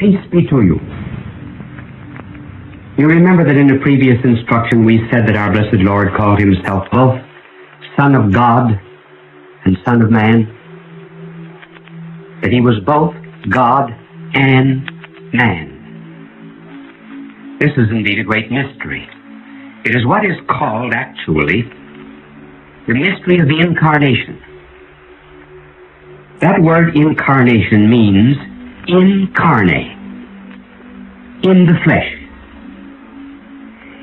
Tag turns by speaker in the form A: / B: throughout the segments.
A: Peace be to you. You remember that in the previous instruction we said that our blessed Lord called himself both Son of God and Son of Man, that he was both God and man. This is indeed a great mystery. It is what is called, actually, the mystery of the incarnation. That word incarnation means incarnate, in the flesh.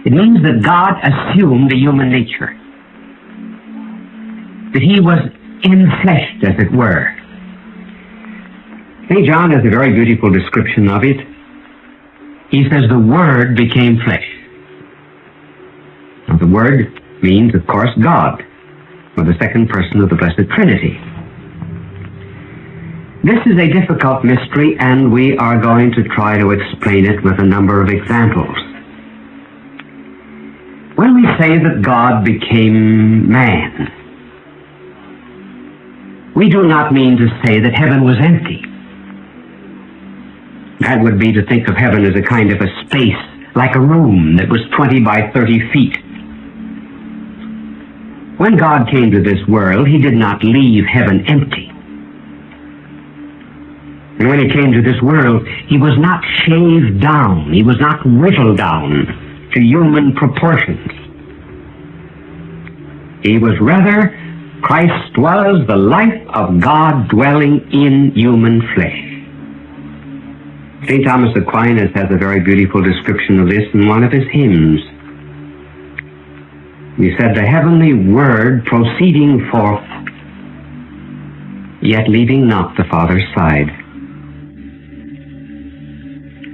A: It means that God assumed a human nature, that he was enfleshed, as it were. St. John has a very beautiful description of it. He says the Word became flesh. Now, the Word means, of course, God, or the second person of the Blessed Trinity. This is a difficult mystery, and we are going to try to explain it with a number of examples. When we say that God became man, we do not mean to say that heaven was empty. That would be to think of heaven as a kind of a space, like a room that was 20 by 30 feet. When God came to this world, he did not leave heaven empty. And when he came to this world, he was not shaved down. He was not whittled down to human proportions. He was rather, Christ was the life of God dwelling in human flesh. St. Thomas Aquinas has a very beautiful description of this in one of his hymns. He said, the heavenly word proceeding forth, yet leaving not the Father's side.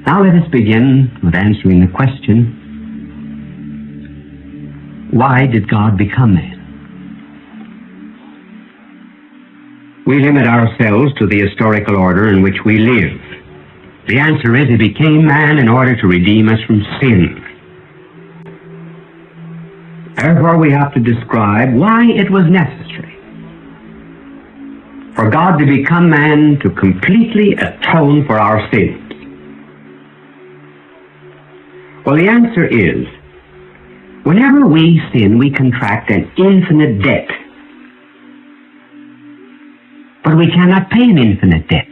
A: Now let us begin with answering the question, why did God become man? We limit ourselves to the historical order in which we live. The answer is he became man in order to redeem us from sin. Therefore, we have to describe why it was necessary for God to become man to completely atone for our sins. Well, the answer is, whenever we sin, we contract an infinite debt. But we cannot pay an infinite debt,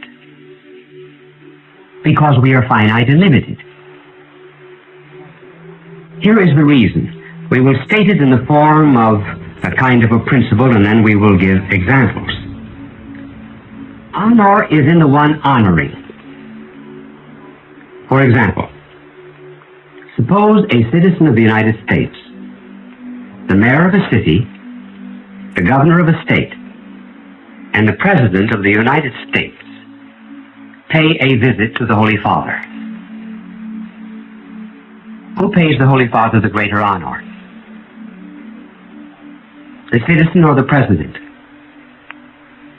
A: because we are finite and limited. Here is the reason. We will state it in the form of a kind of a principle, and then we will give examples. Honor is in the one honoring. For example, suppose a citizen of the United States, the mayor of a city, the governor of a state, and the president of the United States pay a visit to the Holy Father. Who pays the Holy Father the greater honor? The citizen or the president?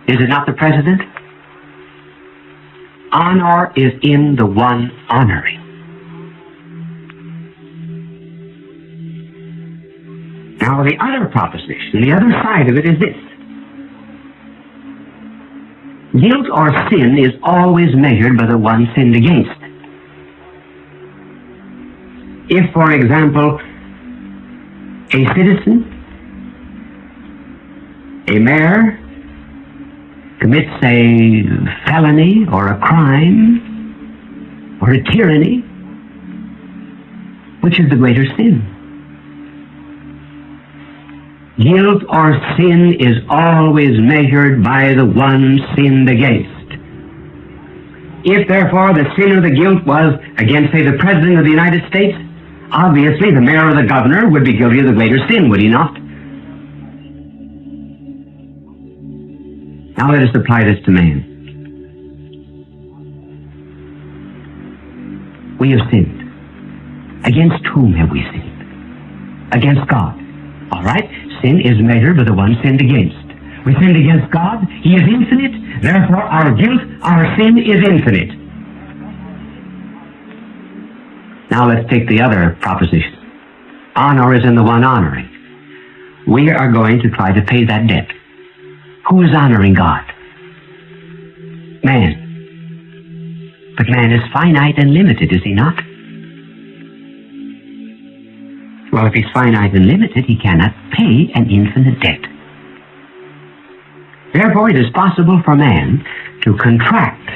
A: Is it not the president? Honor is in the one honoring. Now the other proposition, the other side of it is this. Guilt or sin is always measured by the one sinned against. If, for example, a citizen, a mayor, commits a felony or a crime or a tyranny, which is the greater sin? Guilt or sin is always measured by the one sinned against. If, therefore, the sin or the guilt was against, say, the President of the United States, obviously the mayor or the governor would be guilty of the greater sin, would he not? Now let us apply this to man. We have sinned. Against whom have we sinned? Against God. All right? Sin is measured by the one sinned against. We sinned against God. He is infinite. Therefore, our guilt, our sin is infinite. Now let's take the other proposition. Honor is in the one honoring. We are going to try to pay that debt. Who is honoring God? Man. But But man is finite and limited, is he not? Well, if he's finite and limited, he cannot pay an infinite debt. Therefore, it is possible for man to contract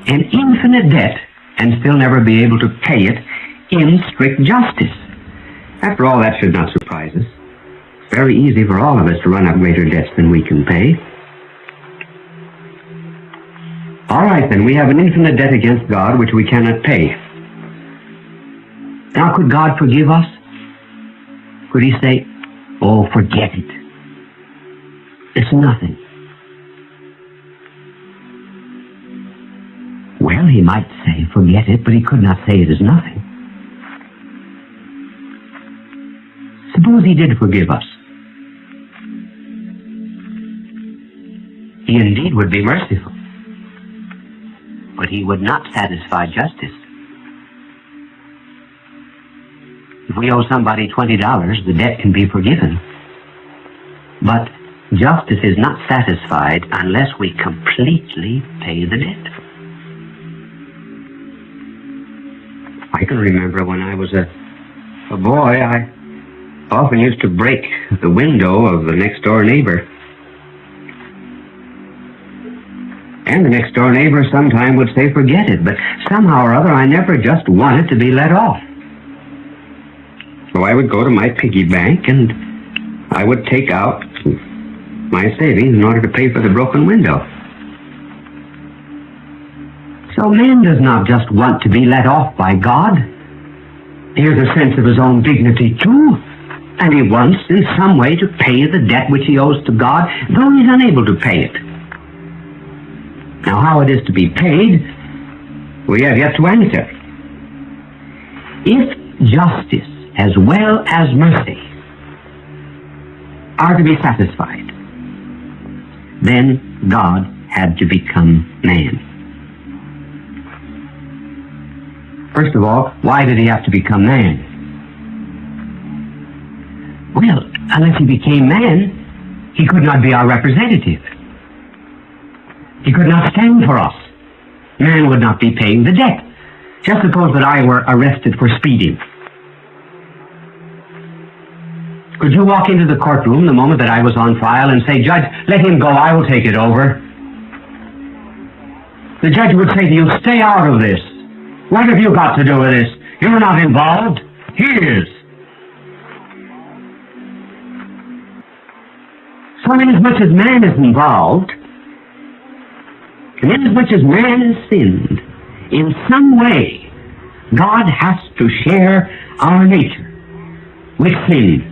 A: an infinite debt and still never be able to pay it in strict justice. After all, that should not surprise us. It's very easy for all of us to run up greater debts than we can pay. All right, then, we have an infinite debt against God which we cannot pay. Now, could God forgive us? Could he say, "Oh, forget it. It's nothing"? Well, he might say, "Forget it," but he could not say it is nothing. Suppose he did forgive us. He indeed would be merciful, but he would not satisfy justice. If we owe somebody $20, the debt can be forgiven. But justice is not satisfied unless we completely pay the debt. I can remember when I was a boy, I often used to break the window of the next-door neighbor. And the next-door neighbor sometime would say, "Forget it," but somehow or other I never just wanted to be let off. So I would go to my piggy bank and I would take out my savings in order to pay for the broken window. So man does not just want to be let off by God. He has a sense of his own dignity too, and he wants in some way to pay the debt which he owes to God, though he's unable to pay it. Now, how it is to be paid, we have yet to answer. If justice as well as mercy are to be satisfied, then God had to become man. First of all, why did he have to become man? Well, unless he became man, he could not be our representative. He could not stand for us. Man would not be paying the debt. Just suppose that I were arrested for speeding. Could you walk into the courtroom the moment that I was on trial and say, "Judge, let him go, I will take it over"? The judge would say to you, "Stay out of this. What have you got to do with this? You're not involved. He is." So inasmuch as man is involved, and inasmuch as man has sinned, in some way, God has to share our nature with sin.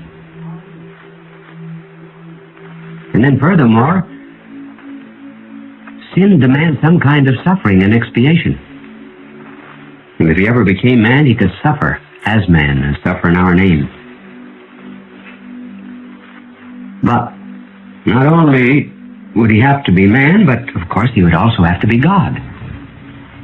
A: And then furthermore, sin demands some kind of suffering and expiation. And if he ever became man, he could suffer as man and suffer in our name. But not only would he have to be man, but of course he would also have to be God.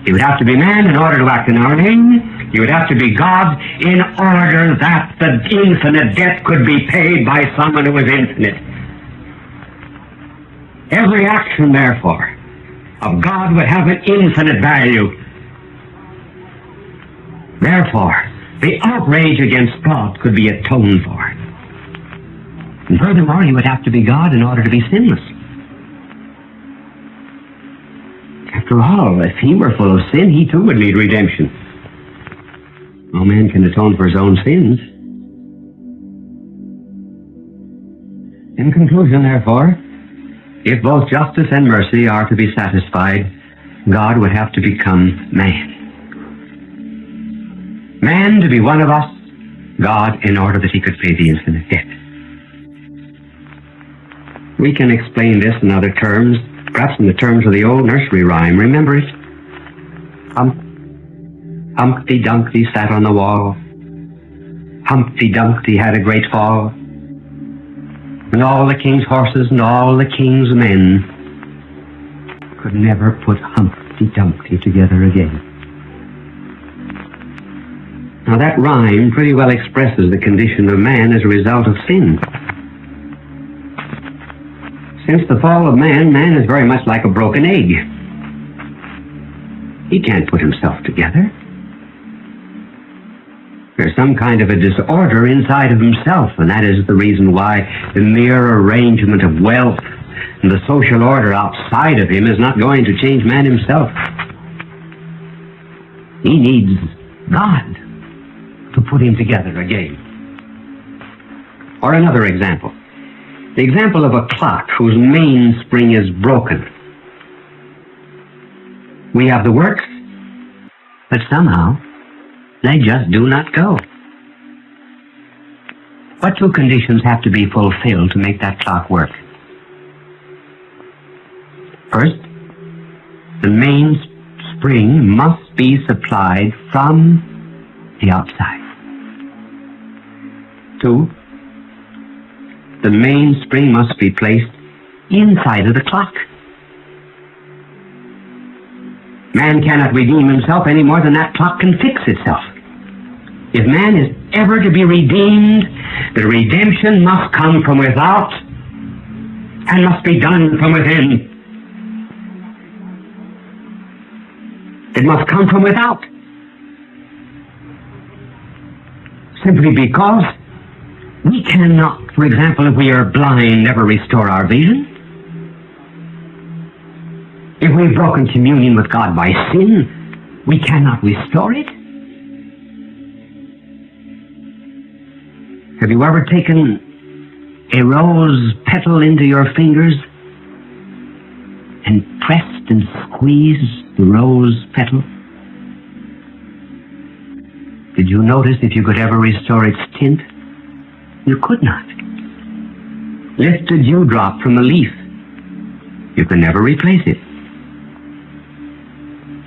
A: He would have to be man in order to act in our name. He would have to be God in order that the infinite debt could be paid by someone who is infinite. Every action, therefore, of God would have an infinite value. Therefore, the outrage against God could be atoned for. And furthermore, he would have to be God in order to be sinless. After all, if he were full of sin, he too would need redemption. No man can atone for his own sins. In conclusion, therefore, if both justice and mercy are to be satisfied, God would have to become man. Man to be one of us, God in order that he could pay the infinite debt. We can explain this in other terms, perhaps in the terms of the old nursery rhyme. Remember it? Humpty Dumpty sat on the wall. Humpty Dumpty had a great fall. And all the king's horses and all the king's men could never put Humpty Dumpty together again. Now that rhyme pretty well expresses the condition of man as a result of sin. Since the fall of man, man is very much like a broken egg. He can't put himself together. There's some kind of a disorder inside of himself, and that is the reason why the mere arrangement of wealth and the social order outside of him is not going to change man himself. He needs God to put him together again. Or another example. The example of a clock whose mainspring is broken. We have the works, but somehow they just do not go. What two conditions have to be fulfilled to make that clock work? First, the mainspring must be supplied from the outside. Two, the mainspring must be placed inside of the clock. Man cannot redeem himself any more than that clock can fix itself. If man is ever to be redeemed, the redemption must come from without and must be done from within. It must come from without. Simply because we cannot, for example, if we are blind, never restore our vision. If we've broken communion with God by sin, we cannot restore it. Have you ever taken a rose petal into your fingers and pressed and squeezed the rose petal? Did you notice if you could ever restore its tint? You could not. Lift a dewdrop from a leaf. You can never replace it.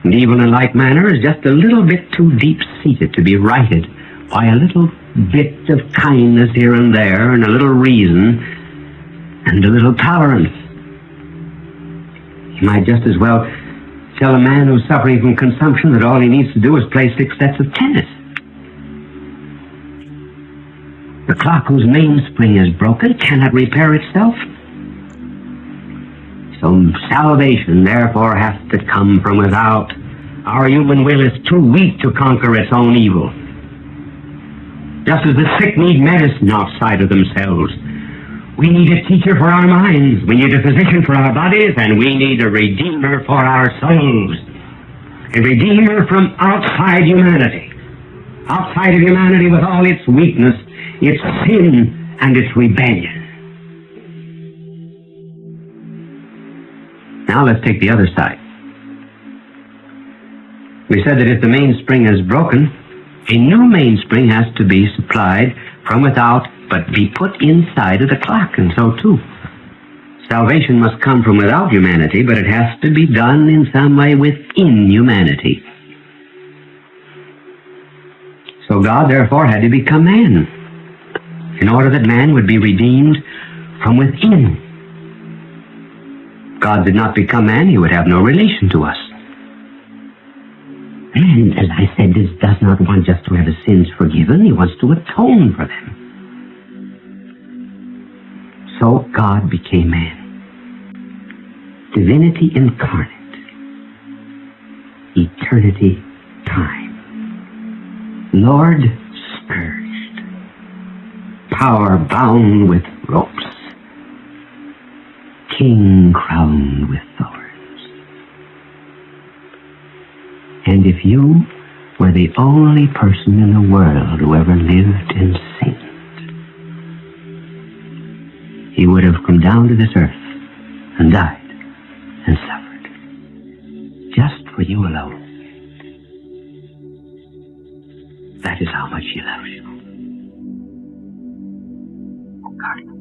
A: And evil in like manner is just a little bit too deep-seated to be righted by a little bit of kindness here and there, and a little reason, and a little tolerance. You might just as well tell a man who's suffering from consumption that all he needs to do is play 6 sets of tennis. The clock whose mainspring is broken cannot repair itself. So salvation, therefore, has to come from without. Our human will is too weak to conquer its own evil. Just as the sick need medicine outside of themselves, we need a teacher for our minds, we need a physician for our bodies, and we need a redeemer for our souls. A redeemer from outside humanity. Outside of humanity with all its weakness, its sin, and its rebellion. Now let's take the other side. We said that if the mainspring is broken, a new mainspring has to be supplied from without, but be put inside of the clock, and so too. Salvation must come from without humanity, but it has to be done in some way within humanity. So God, therefore, had to become man, in order that man would be redeemed from within. God did not become man, he would have no relation to us. And, as I said, this does not want just to have his sins forgiven, he wants to atone for them. So God became man. Divinity incarnate. Eternity time. Lord scourged. Power bound with ropes. King crowned with thorns. And if you were the only person in the world who ever lived and sinned, he would have come down to this earth and died and suffered just for you alone. That is how much he loves you. Oh God.